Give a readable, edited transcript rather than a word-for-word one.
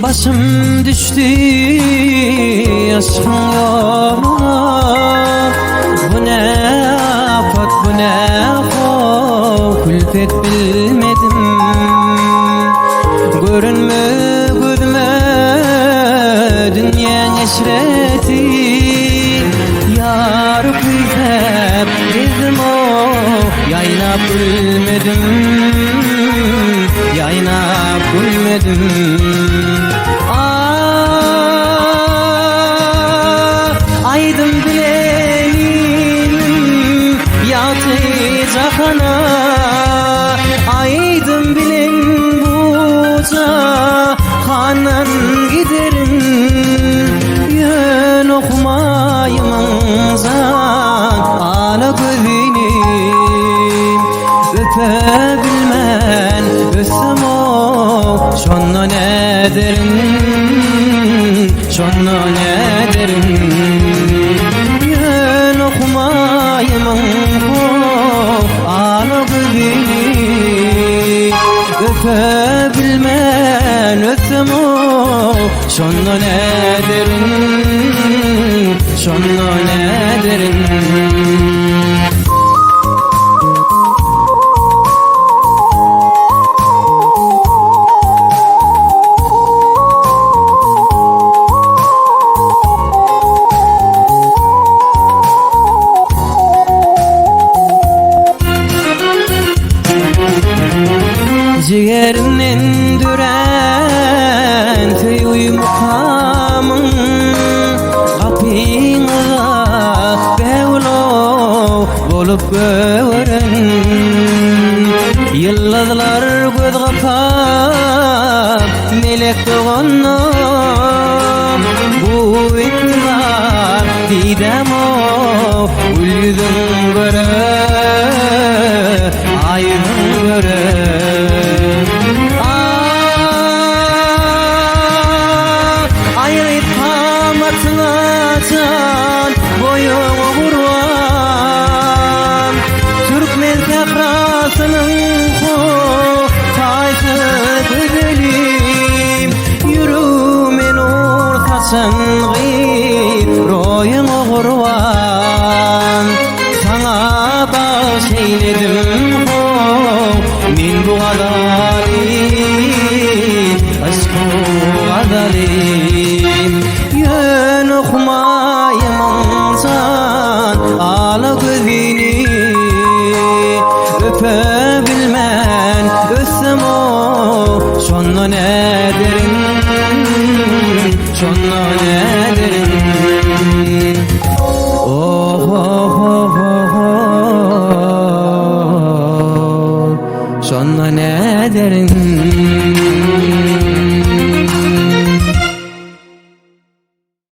başım düştü aşkın yoluna. Bu ne afat, bu ne külfet bilmedim. Görünme gözüme dünya neşreti. Yar külfet bizim o yaynap gülmedim, yaynap gülmedim. Aydın bilenim yatı cahana, aydın bilen buca hanan giderim. Yön okumayımızan ala gözünim, öpebilmen ösem o şonno ne derim, şonno ne derim. Yön okumayımın ala gözünim, öpebilmen ösem o şonno ne derim, şonno ne derim. Ciğerinden düren tüy mukamın kapına bevlo bolup gören. Yıldızlar göz kapap melek doğanım. Bu iktibar didem o yüzün göre, ayrın göre. Boyumu vurvan Türkmen tekrasının taytı güzelim. Yürümen ortasan gıyb royumu vurvan. Sana baş eyledim min bu gadalim, aşkı gadalim. Yön okumayımızan ala gözini, öpebilmen ösem o şonno ne derim, şonno ne